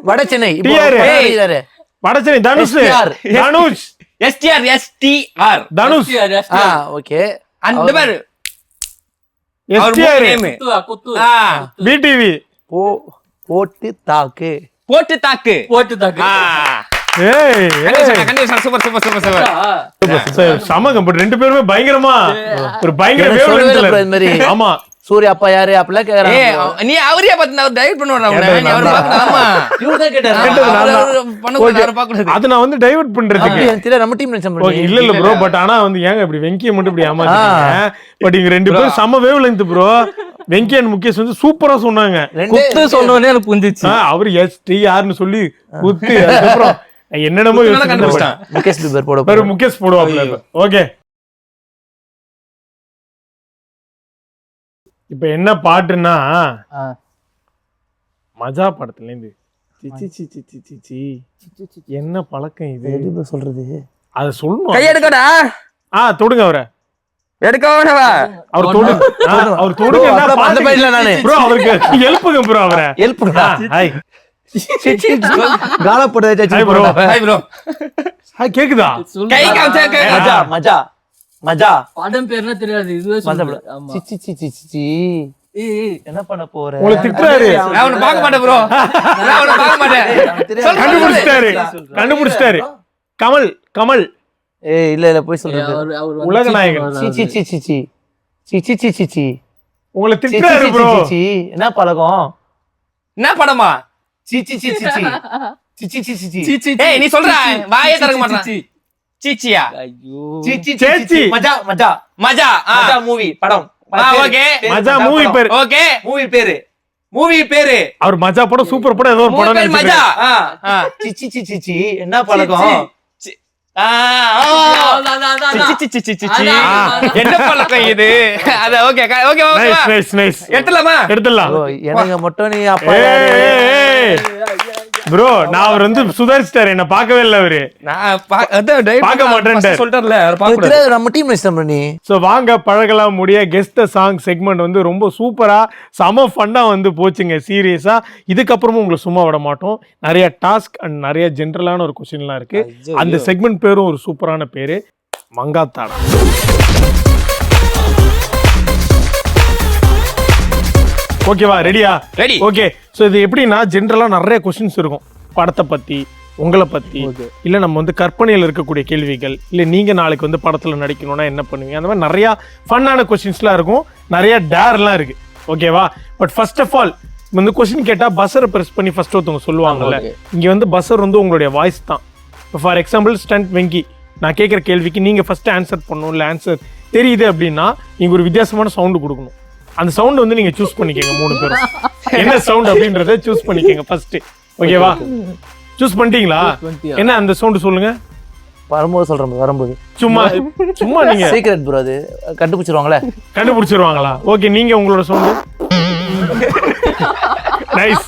வட சென்னை இப்போ
TR.
பண்ணிட்டாரு.
Vadacheri Dhanush.
STR.
Dhanush
STR STR
Dhanush
okay
அந்த பேரு
எஸ்டிஆர்
குத்து
பிடிவி
போட்டு தாக்கு
போட்டு தாக்கு.
போட்டு தாக்கு.
ஏய்
கண்டிப்பா super super super super.
Samagam but ரெண்டு பேருமே பயங்கரமா ஒரு பயங்கர
எனக்கு சொல்லவே இல்லை bro
வேவ்
இது மாதிரி.
ஆமா
சூர்யா அப்பா யாரு அப்படிலாம்
ஏய்
கேக்குறாங்க.
நீ அவரையா பார்த்து நான் டைவர்ட் பண்ணுவாரா உன்னை? நீ அவரை பார்க்கணும். ஆமா
இவரு தான் கேட்டாரு.
கேட்டது நான் தான்.
பண்ணக்கூடாது அவரை பார்க்கக்கூடாது.
அது நான் வந்து டைவர்ட் பண்றதுக்கு
அப்படி எனக்கு தெரியல, நம்ம டீம் நினைச்சேன் bro.
ஓகே இல்ல இல்ல ப்ரோ. பட் ஆனா வந்து ஏங்க இப்படி வெங்கிய மட்டும் இப்படி ஏமாத்தீங்க? பட் இங்க ரெண்டு பேரும் சம wavelength bro. Venky and Mukesh வந்து சூப்பரா சொன்னாங்க.
குத்து சொன்னோனே எனக்கு புரிஞ்சிச்சு.
அவர் STRனு சொல்லி குத்து அதுக்கப்புறம் என்னென்னமோ யோசிச்சுட்டு
கண்டுபிடிச்சிட்டான்.
முகேஷ் பீபர் போட
பாரு முகேஷ் போடுவாப்ல. ஓகே இப்ப என்ன பாட்டுன்னா
ஆ.
மஜா படத்துல இருந்து சிச்சி சிச்சி சிச்சி சி என்ன பழக்கம் இது?
எப்படி bro சொல்றது?
அத சொல்லணும்.
கை எடுக்கடா.
தொடுங்க அவரை.
எடுக்க வேணவா?
அவர் தொடு. அவர் தொடுங்க.
Bro, அப்புறம் அந்த பையன்ல நானு.
ப்ரோ அவருக்கு ஹெல்ப்புங்க ப்ரோ அவரை.
ஹெல்ப்டா.
ஹாய்
கால போட்டு
Hi bro.
Hi bro.
Hi கேக்குதா?
கை காமிச்சா
மஜா மஜா மஜா
படம் பேர்னா தெரியாது. இதுவே
மஜா
சொல்லு. ஆமா.
சி சி சி சி சி என்ன பண்ண போற?
உங்களை திட்டுறாரு.
நான் உன்னை பார்க்க மாட்டேன் ப்ரோ. நான் உன்னை பார்க்க மாட்டேன். சொல்லு,
கண்டுபிடிச்சிட்டாரு. கண்டுபிடிச்சிட்டாரு. கமல் கமல்
ஏய் இல்ல இல்ல போய் சொல்றது.
அவர் வந்து
உலக நாயகன்.
சி சி சி சி சி சி சி சி சி சி
உங்களை
சி
திட்டுறாரு
சி
ப்ரோ.
சி சி என்ன பழக்கம்?
என்ன படமா?
சி சி சி சி சி சி சி சி சி
சி, சி,
ஏய் நீ சொல்ற வாயே திறக்க
சி,
மாட்டான்.
சி.
சீச்சியா?
ஐயோ.
C C
சேச்சி.
சி மஜா மஜா
மஜா.
மஜா மூவி படம்.
ஓகே.
மஜா மூவி பேர்.
ஓகே.
மூவி பேரு
அவர் மஜா படம் சூப்பர் படம் ஏதோ ஒரு
மூணு
படம்
பேர் மஜா.
நினைச்சிருக்காரு.
ஆ.
சி சி சி சி சி என்ன பழக்கம்?
சி, சி, சி, சி, சி. என்ன பழக்கம் இது? அத okay okay
nice nice nice.
எடுத்துலாமா?
எடுத்துடலாம்.
bro எனக்கு மட்டும் நீ அப்பா யாரு?
ப்ரோ நான் அவர் வந்து சுதாரிச்சிட்டாரு. என்ன பார்க்கவே இல்ல அவரு.
நான் அதான் டைவர்ட்
பார்க்க மாட்டேன்ட்டார்.
சொல்லிட்டார்ல அவர்
உனக்கு
பார்க்க கூடாது.
தெரியாது, நம்ம டீம் நினைச்சோம் நீ.
ஸோ வாங்க பழகலாம் முடிய கெஸ்ட் சாங் செக்மெண்ட் வந்து ரொம்ப சூப்பரா செம ஃபன்னா வந்து போச்சுங்க. சீரியஸா இதுக்கப்புறமும் உங்களை சும்மா விட மாட்டோம். நிறைய டாஸ்க் அண்ட் நிறைய ஜென்ரலான ஒரு கொஸ்டின்லாம் இருக்கு. அந்த செக்மெண்ட் பேரும் ஒரு சூப்பரான பேரு மங்காத்தாடா. ஓகேவா? ரெடியா?
ரெடி.
ஓகே ஸோ இது எப்படின்னா ஜென்ரலாக நிறைய கொஸ்டின்ஸ் இருக்கும். படத்தை பற்றி உங்களை பத்தி இல்ல நம்ம வந்து கற்பனையில் இருக்கக்கூடிய கேள்விகள் இல்ல நீங்க நாளைக்கு வந்து படத்துல நடிக்கணும்னா என்ன பண்ணுவீங்க, அந்த மாதிரி நிறைய ஃபன்னான கொஸ்டின்ஸ்லாம் இருக்கும், நிறைய டேர்லாம் இருக்கு. ஓகேவா? பட் ஃபர்ஸ்ட் ஆஃப் ஆல் வந்து கொஸ்டின் கேட்டா பஸ்ஸரை ப்ரெஸ் பண்ணி ஃபர்ஸ்ட் ஒருத்தவங்க சொல்லுவாங்கல்ல, இங்க வந்து பஸ்ஸர் வந்து உங்களுடைய வாய்ஸ் தான். இப்போ ஃபார் எக்ஸாம்பிள் ஸ்டண்ட் வெங்கி, நான் கேட்குற கேள்விக்கு நீங்க ஃபர்ஸ்ட் ஆன்சர் பண்ணணும், இல்லை ஆன்சர் தெரியுது அப்படின்னா நீங்க ஒரு வித்தியாசமான சவுண்டு கொடுக்கணும். அந்த சவுண்ட் வந்து நீங்க சூஸ் பண்ணிக்கங்க, 3 பேரும் என்ன சவுண்ட் அப்படின்றத சூஸ் பண்ணிக்கங்க ஃபர்ஸ்ட். ஓகேவா? சூஸ் பண்ணிட்டீங்களா? என்ன அந்த சவுண்ட் சொல்லுங்க.
வரும்போது சொல்றேன் bro, வரும்போது
சும்மா சும்மா நீங்க
சீக்ரெட் ப்ரோ, அது கண்டுபிடிச்சிருவாங்களே.
கண்டுபிடிச்சிருவாங்களா? ஓகே, நீங்க உங்களோட sound. Nice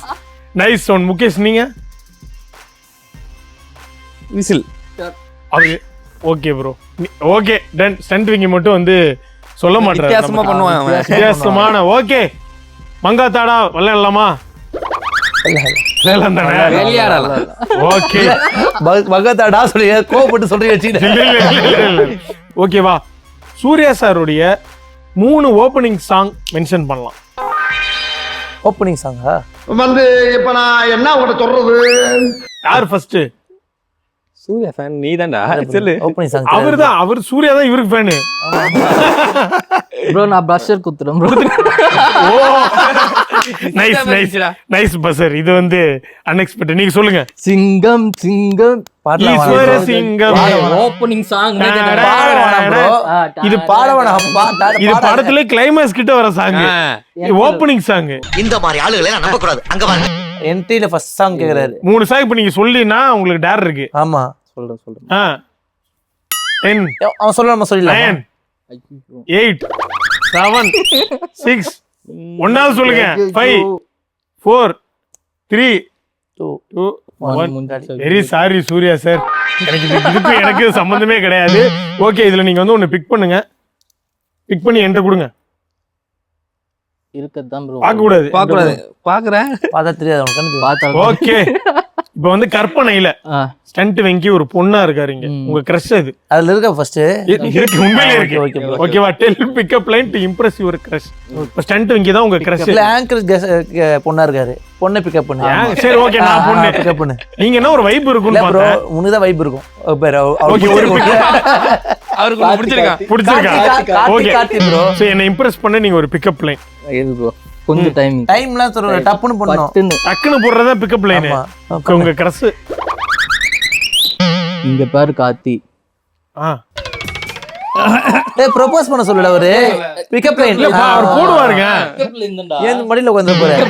nice sound. Mukesh நீங்க?
விசில்.
அது okay bro, okay done. Stunt விங்கி மட்டும் வந்து சொல்ல மாட்டாரு,
வித்தியாசமா பண்ணுவான் அவன்.
வித்தியாசமான. ஓகே, மங்காத்தாடா விளையாடலாமா? விளையாடலாம் தானே?
விளையாடலாம்.
ஓகே,
பகத்தாடா சொல்லி கோவப்பட்டு சொல்றீங்க வச்சுக்கிட்டேன்.
ஓகேவா? சூர்யா சாருடைய 3 ஓப்பனிங் சாங் மென்ஷன் பண்ணலாம்.
ஓப்பனிங் சாங்கா
வந்து இப்ப நான் என்ன உங்கள்கிட்ட சொல்றது?
யார் ஃபர்ஸ்ட்?
சூர்யா ஃபேன் நீ தான்டா, சொல்லு.
ஓப்பனிங் சாங்
அவர்தான். அவர் சூர்யா தான் இவருக்கு ஃபேனு.
ப்ரோ நான் ப்ரஷர் குத்துறேன் ப்ரோ.
ஓ நைஸ் நைஸ் நைஸ் பசர். இது வந்து அன்எக்ஸ்பெக்டட். நீங்க சொல்லுங்க.
சிங்கம் சிங்கம்
ஈஸ்வர சிங்கம்.
Opening song.
இது இது படத்துல கிளைமாக்ஸ் கிட்ட வர சாங், ஓப்பனிங் சாங்.
இந்த மாதிரி ஆளுகளை நான் நம்ப கூடாது. அங்க பாருங்க,
என்ட்ரில ஃபர்ஸ்ட் சாங் கேக்குறாரு.
3 சாங் இப்ப நீங்க சொல்லினா உங்களுக்கு டேர் இருக்கு.
ஆமா
சொல்றேன்.
10
அவன் சொல்லலாமா? சொல்லலாம்.
9 8 7 6 ஒன்னாவது சொல்லுங்க. 5 4 3 2 1. வெரி சாரி சூர்யா சார், எனக்கு சம்பந்தமே கிடையாது. ஓகே, இதுல நீங்க வந்து ஒன்னு பிக் பண்ணுங்க. பிக் பண்ணி என்கிட்ட கொடுங்க.
இருக்கதான் ப்ரோ.
பார்க்க கூடாது.
பாக்குறேன்.
பார்த்தா தெரியாது அவனுக்கு கண்ணு.
பார்த்தா
ஓகே, இப்போ வந்து கற்பனையில ஸ்டண்ட் வெங்கி ஒரு பொண்ணா இருக்காருங்க, உங்க கிரஷ் அது.
அதுல இருக்க ஃபர்ஸ்ட்
இருக்கு, உண்மையிலே இருக்கு.
Okay, bro.
ஓகேவா? Tell pickup line to impress your crush. இப்போ ஸ்டண்ட் வெங்கி தான் உங்க கிரஷ்.
இல்ல ஆங்கர் பொண்ணா இருக்காரு, பொண்ணை பிக்கப் பண்ணு.
சரி ஓகே, நான் பொண்ணு
பிக்கப் பண்ணு.
நீங்க என்ன ஒரு வைப் இருக்கும்னு
இல்ல ப்ரோ,
பார்த்தேன்.
உனக்கு தான் வைப் இருக்கும்.
ஓகே, ஒரு
அவருக்கு பிடிச்சிருக்கா?
பிடிச்சிருக்கா? Okay,
Karthi bro.
சோ என்ன இம்ப்ரெஸ் பண்ண நீங்க ஒரு பிக்கப் லைன்.
இது ப்ரோ கொஞ்சம் டைமிங்.
டைம்லாம் சொல்ற டப்புன்னு பண்ணனும்.
டக்குன்னு போடுறதா பிக்கப் லைன். உங்க கிரஷ்
இங்க பாரு கார்த்தி.
ஏய் ப்ரோபோஸ் பண்ண சொல்லல அவரு. பிக்கப் லைன்
அவர் போடுவாருங்க.
ஏன் மடியில உட்கார்ந்து போறேன்.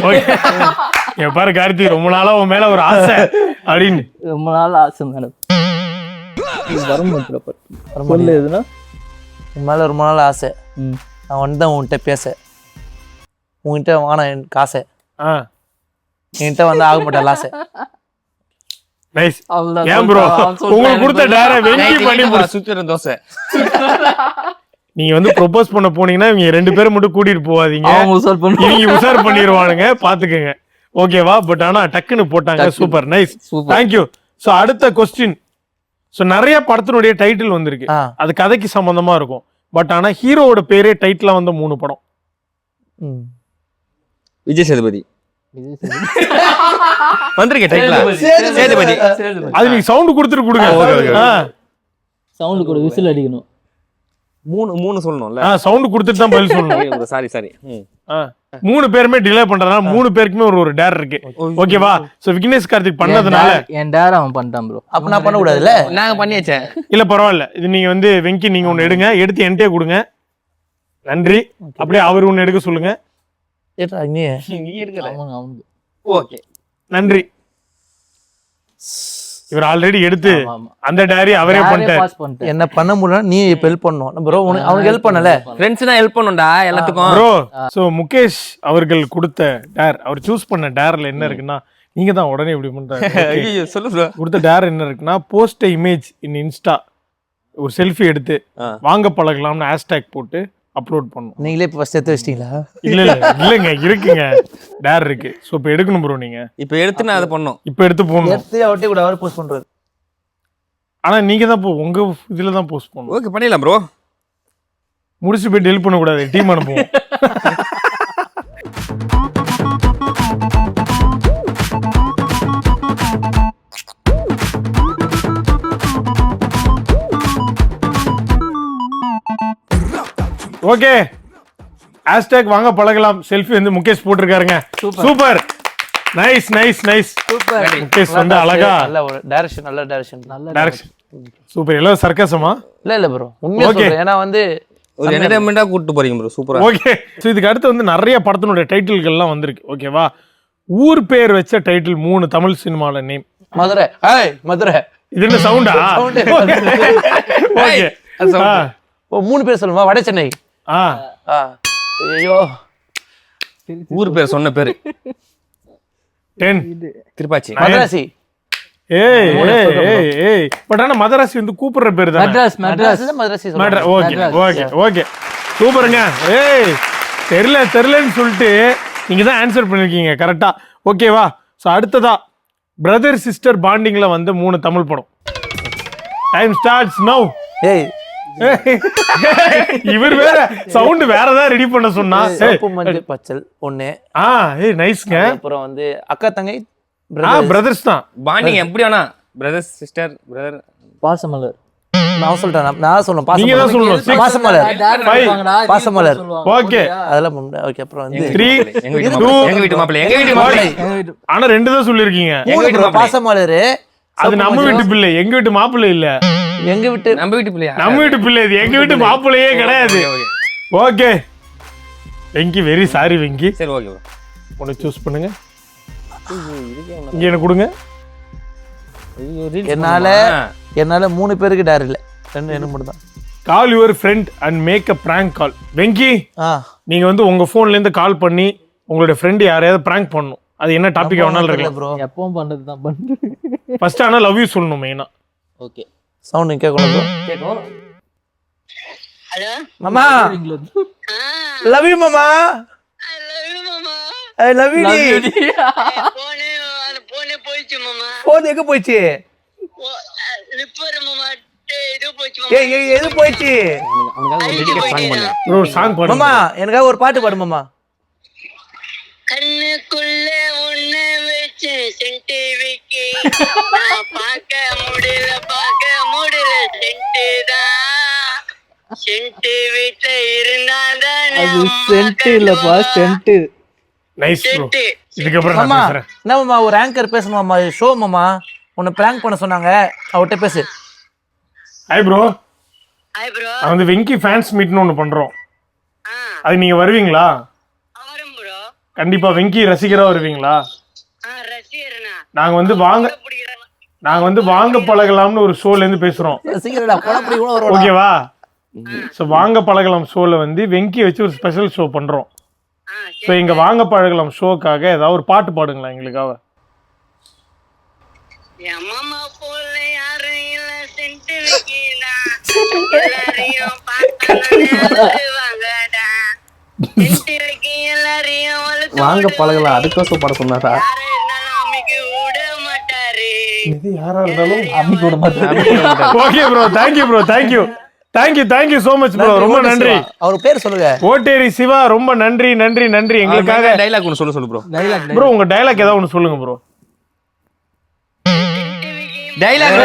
ஏன் பாரு கார்த்தி, ரொம்ப நாளா உன் மேல ஒரு ஆசை அப்படின்னு.
ரொம்ப நாள் ஆசை மேடம். இது வரமாட்டேன் எதுனா
என் மேல ரொம்ப நாள் ஆசை. நான் வந்து உன்கிட்ட பேச, உன்கிட்ட வாங்க என் காசை, என்கிட்ட வந்து ஆக மாட்டேன் ஆசை.
நைஸ். ஏன் ப்ரோ உங்களுக்கு கொடுத்த டேரை வெங்கி பண்ணி
சுத்திர தோசை.
நீங்க வந்து ப்ரோபோஸ் பண்ண போனீங்கன்னா இவங்க 2 பேரும் மட்டும் கூட்டிட்டு போவாதீங்க, இவங்க உசார் பண்ணிடுவானுங்க, பாத்துக்கங்க. ஓகேவா? பட் ஆனா டக்குன்னு போட்டாங்க. Super nice, thank you. சோ அடுத்த கொஸ்டின். சோ நிறைய படத்தினுடைய டைட்டில் வந்திருக்கு, அது கதைக்கு சம்பந்தமா இருக்கும். பட் ஆனா ஹீரோவோட பேரே டைட்டிலா வந்த 3 படம்.
விஜய் சேதுபதி வந்திருக்கேன் டைட்டிலா. சேதுபதி.
அது நீங்க சவுண்ட் கொடுத்துட்டு கொடுங்க.
சவுண்ட் கூட விசில் அடிக்கணும்.
3 சொல்லணும்ல.
சவுண்ட் கொடுத்துட்டு தான் பதில் சொல்லணும்.
சாரி
3 பேருமே டிலே பண்றதுனால 3 பேருக்குமே ஒரு டேர் இருக்கு. ஓகேவா? சோ விக்னேஷ் கார்த்திக் பண்ணதுனால
என் டேர் அவன் பண்ணிட்டான் ப்ரோ.
அப்ப நான் பண்ண கூடாதுல்ல?
நாங்க பண்ணியாச்சே.
இல்ல பரவாயில்ல, இது நீங்க வந்து வெங்கி நீங்க ஒன்னு எடுங்க, எடுத்து என்கிட்டே கொடுங்க. நன்றி. அப்படியே அவர் ஒன்னு எடுக்க சொல்லுங்க.
நீ எடுக்கல. ஓகே,
நன்றி. இவர் ஆல்ரெடி எடுத்து அந்த டைரி அவரே பண்ணிட்டார்.
என்ன பண்ண முடியல, நீ இப்ப ஹெல்ப் பண்ணணும் ப்ரோ. அவனுக்கு ஹெல்ப் பண்ணல,
ஃப்ரெண்ட்ஸ் தான் ஹெல்ப் பண்ணுடா எல்லாத்துக்கும்
ப்ரோ. சோ முகேஷ் அவர்கள் கொடுத்த டேர், அவர் சூஸ் பண்ண டேர்ல என்ன இருக்குன்னா, நீங்க தான் உடனே இப்படி பண்றாங்க.
ஐயோ சொல்லு ப்ரோ.
கொடுத்த டேர் என்ன இருக்குன்னா, போஸ்ட் இமேஜ் இன் இன்ஸ்டா, ஒரு செல்ஃபி எடுத்து வாங்க பழகலாம்னு ஹேஷ்டேக் போட்டு அப்லோட் பண்ணும்.
நீங்களே இப்ப ஃபர்ஸ்ட் எடுத்து வச்சிட்டீங்களா?
இல்லங்க இருக்குங்க, டேர் இருக்கு. சோ இப்போ எடுக்கணும் ப்ரோ. நீங்க
இப்போ எடுத்து நான் அதை பண்ணோம்.
இப்போ எடுத்து போகணும்.
எடுத்து அவட்டே கூட அவர் போஸ்ட் பண்றாரு.
ஆனா நீங்க தான் உங்க இதுல தான் போஸ்ட் பண்ணணும்.
ஓகே பண்ணிடலாம் ப்ரோ.
முடிச்சு போய் ஹெல்ப் பண்ண கூடாது, டீம் அனுப்புவோம். ஓகே ஹேஷ்டேக் வாங்க பழகலாம் செல்ஃபி வந்து முகேஷ் போட்டிருக்காருங்க. Super, nice nice nice. Mukesh வந்து அழகா
நல்ல ஒரு டைரக்ஷன், நல்ல டைரக்ஷன், நல்ல
டைரக்ஷன். சூப்பர். எல்லாம் சர்க்கஸமா?
இல்ல ப்ரோ, உண்மையா சொல்றேன். ஏன்னா வந்து
ஒரு என்டர்டைன்மெண்டா கூட்டு போறீங்க ப்ரோ, சூப்பரா.
ஓகே. ஸோ இதுக்கு அடுத்து வந்து நிறைய படத்தினுடைய டைட்டில்கள்லாம் வந்திருக்கு. ஓகேவா? ஊர் பேர் வச்ச டைட்டில் 3 தமிழ் சினிமால நேம்.
மதுரை. மதுரை.
இது என்ன சவுண்டா? ஓகே.
ஓ 3 பேர் சொல்லுமா? வட சென்னை. ஐயோ,
ஊர் பேர் சொன்ன பேரு
10
திருப்பாச்சி.
மதராசி.
ஏய் ஏய் ஏய், பட் ஆனா மதராசி வந்து கூப்பிடுற பேர் தான்.
Madras Madras
Madrasi.
Okay okay okay, சூப்பருங்க. ஏய் தெரியலன்னு சொல்லிட்டு நீங்க தான் ஆன்சர் பண்ணிருக்கீங்க கரெக்டா. ஓகேவா? ஸோ அடுத்ததா பிரதர் சிஸ்டர் பாண்டிங்ல வந்து 3 தமிழ் படம். Time starts now.
ஏய்,
இவர் வேற சவுண்ட் வேற ஏதாவது ரெடி பண்ண சொன்னா.
சிவப்பு மஞ்சள் பச்சல் ஒண்ணு.
ஏய் நைஸ்ங்க.
அப்புறம் வந்து அக்கா தங்கை
பிரதர்ஸ் தான்.
பாண்டிங் எப்படி வேணா, பிரதர்ஸ் சிஸ்டர் பிரதர்.
பாசமலர்.
நான் சொல்றேன், நான் சொல்றேன்.
நீங்க தான் சொல்லணும்.
பாசமலர். பாசமலர்.
ஓகே
அதெல்லாம் ஓகே. அப்புறம் வந்து
3
எங்க வீட்டு மாப்பிள்ளை, எங்க வீட்டு மாப்பிள்ளை.
ஆனா 2 தான் சொல்லிருக்கீங்க.
பாசமலர்
அது நம்ம வீட்டு பிள்ளை, எங்க வீட்டு மாப்பிள்ளை இல்ல.
எங்க வீட்டு
நம்ம வீட்டு பிள்ளையா?
நம்ம வீட்டு பிள்ளை இது, எங்க வீட்டு மாப்பிள்ளையே கிடையாது. Okay Venky, very sorry Venky.
சரி ஓகே ப்ரோ,
ஒன்னு சூஸ் பண்ணுங்க. இங்க என்ன கொடுங்க.
என்னால 3 பேருக்கு டேர் இல்ல, 2 எனக்கு மட்டும் தான்.
Call your friend and make a prank call. Venky, நீங்க வந்து உங்க போன்ல இருந்து கால் பண்ணி உங்களோட ஃப்ரெண்ட் யாரையாவது பிராங்க் பண்ணணும். அது என்ன டாபிக் வேணாலும் இருக்கலாம்
ப்ரோ.
எப்பவும் பண்றது தான் பண்றது.
ஃபர்ஸ்ட் ஆனா லவ் யூ சொல்லணும் மெயினா.
ஓகே, சவுண்ட் கேட்கணும் ப்ரோ.
கேக்கும்.
ஹலோ
மாமா, லவ் யூ மாமா. ஐ லவ் யூ டி.
போனே போயிச்சு மாமா.
போன் எங்க போயிச்சு?
லிப்பர் மாமா, இது போயிச்சு
ஏய் ஏய், எது போயிச்சு?
அவனுக்காக ஒரு டெடிகேட் சாங் பண்ணு
ப்ரோ. சாங் பாடுங்க
மாமா, எனக்காக ஒரு பாட்டு பாடு மாமா.
கண்ணுக்குள்ள உன்னை வச்சு சென்டி வைக்கி நான் பார்க்க முடியல சென்ட்டு தான். சென்ட்டு வீட்டுல இருந்தாதான்
அது சென்ட் இல்லப்பா, சென்ட்.
Nice bro. இதுக்கு அப்புறம் நான்
மாமா,
பேசுறேன்.
என்ன மாமா, ஒரு ஆங்கர் பேசணும் மாமா, ஷோ மாமா. உன்னை பிராங்க் பண்ண சொன்னாங்க, அவர்கிட்ட பேசு.
Hi bro.
Hi bro.
அது வந்து வெங்கி ஃபேன்ஸ் மீட்னு ஒன்று பண்றோம். அது நீங்க வருவீங்களா?
வரும் ப்ரோ.
கண்டிப்பா. வெங்கி ரசிகரா வருவீங்களா?
ரசிகர்னா
நாங்க வந்து வாங்க பழகலாம்னு ஒரு ஷோல இருந்து பேசுறோம்.
சீக்கிரடா, குழப்படி கூட வரும்.
ஓகேவா? ஸோ வாங்க பழகலாம் ஷோல வந்து வெங்கி வச்சு ஒரு ஸ்பெஷல் ஷோ பண்றோம். ஸோ இங்க வாங்க பழகலாம் ஷோக்காக ஏதாவது ஒரு பாட்டு பாடுங்களா எங்களுக்காக.
அம்மா போல யாரும் இல்ல சென்ட்டு வைக்கீனா எல்லாரையும் பார்த்தாங்கடா. சென்ட்டு வைக்கி எல்லாரையும்
வாங்க பழகலாம், அதுக்கோசம் பாட சொன்னாரா?
அம்மிக்கு விட மாட்டாரு.
இது யாரா இருந்தாலும்
அம்மிக்கு விட மாட்டாரு.
Okay bro, thank you bro, thank you so much bro. ரொம்ப நன்றி.
அவர் பேர் சொல்லுங்க.
ஓட்டேரி சிவா, ரொம்ப நன்றி எங்களுக்காக.
டைலாக் ஒன்று சொல்லு ப்ரோ.
ப்ரோ உங்க டைலாக் ஏதாவது ஒன்று சொல்லுங்க ப்ரோ.
டைலாக்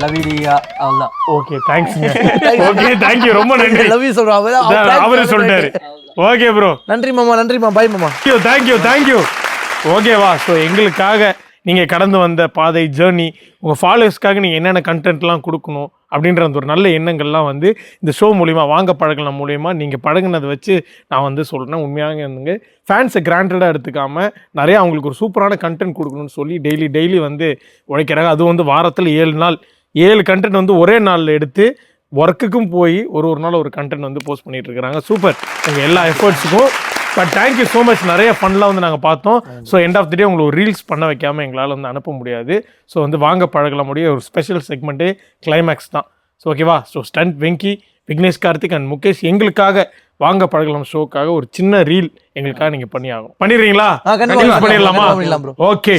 லவிடியா அவ்வளவுதான்.
ஓகே தேங்க்ஸ்ங்க. ஓகே தேங்க்யூ, ரொம்ப நன்றி.
லவ் யூ சொல்றாங்க,
அவரு சொல்லிட்டாரு. ஓகே ப்ரோ,
நன்றி மாமா, நன்றி மாமா, பை மாமா.
தேங்க்யூ. ஓகேவா? ஸோ எங்களுக்காக நீங்கள் கடந்து வந்த பாதை ஜேர்னி, உங்கள் ஃபாலோவர்ஸ்க்காக நீங்கள் என்னென்ன கண்டென்ட்லாம் கொடுக்கணும் அப்படின்ற அந்த ஒரு நல்ல எண்ணங்கள்லாம் வந்து இந்த ஷோ மூலிமா, வாங்க பழகலாம் மூலிமா நீங்கள் பழகினதை வச்சு நான் வந்து சொல்கிறேன். உண்மையாக இருந்துங்க, ஃபேன்ஸை கிராண்டடாக எடுத்துக்காமல் நிறையா அவங்களுக்கு ஒரு சூப்பரான கண்டென்ட் கொடுக்கணும்னு சொல்லி டெய்லி வந்து உழைக்கிறாங்க. அது வந்து வாரத்தில் 7 நாள் 7 கண்டென்ட் வந்து ஒரே நாளில் எடுத்து ஒர்க்குக்கும் போய் ஒரு நாள் ஒரு கண்டென்ட் வந்து போஸ்ட் பண்ணிட்டு இருக்கிறாங்க. சூப்பர் உங்கள் எல்லா எஃபர்ட்ஸுக்கும். But thank you so much. நிறைய ஃபன்லாம் வந்து நாங்கள் பார்த்தோம். So end of the day உங்களுக்கு ஒரு ரீல்ஸ் பண்ண வைக்காமல் எங்களால் வந்து அனுப்ப முடியாது. ஸோ வந்து வாங்க பழகலாம் ஒரு ஸ்பெஷல் செக்மெண்ட்டே கிளைமேக்ஸ் தான். ஸோ ஓகேவா? So stunt Venky, Vignesh Karthik and Mukesh எங்களுக்காக வாங்க பழகலாம் ஷோக்காக ஒரு சின்ன ரீல் எங்களுக்காக நீங்கள் பண்ணி ஆகும். பண்ணிடுறீங்களா? பண்ணிடலாமா? Okay.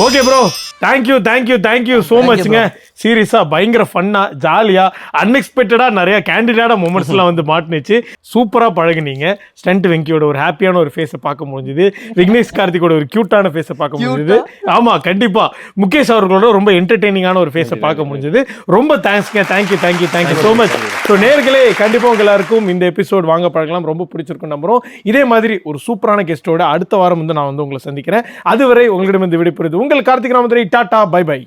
Okay bro, thank you so மச்ங்க. சீரியஸாக பயங்கர ஃபன்னாக ஜாலியாக அன்எக்ஸ்பெக்டடாக நிறைய கேண்டிடேட்டான மூமெண்ட்ஸ்லாம் வந்து மாட்டுனுச்சு. சூப்பராக பழகுனீங்க. ஸ்டண்ட் வெங்கியோட ஒரு ஹாப்பியான ஒரு ஃபேஸை பார்க்க முடிஞ்சுது, விக்னேஷ் கார்த்திகோட ஒரு க்யூட்டான ஃபேஸை பார்க்க முடிஞ்சுது. ஆமாம், கண்டிப்பாக முகேஷ் அவர்களோட ரொம்ப என்டர்டெய்னிங்கான ஒரு ஃபேஸை பார்க்க முடிஞ்சது. ரொம்ப தேங்க்ஸ்ங்க. Thank you so much. ஸோ நேர்களே, கண்டிப்பாக உங்க எல்லாருக்கும் இந்த எபிசோட் வாங்க பழகலாம் ரொம்ப பிடிச்சிருக்கும் நம்புறோம். இதே மாதிரி ஒரு சூப்பரான கெஸ்டோட அடுத்த வாரம் வந்து நான் வந்து உங்களை சந்திக்கிறேன். அதுவரை உங்களிடம் விடைபெறுவது உங்கள் Karthik Ramadurai. Tata, bye by.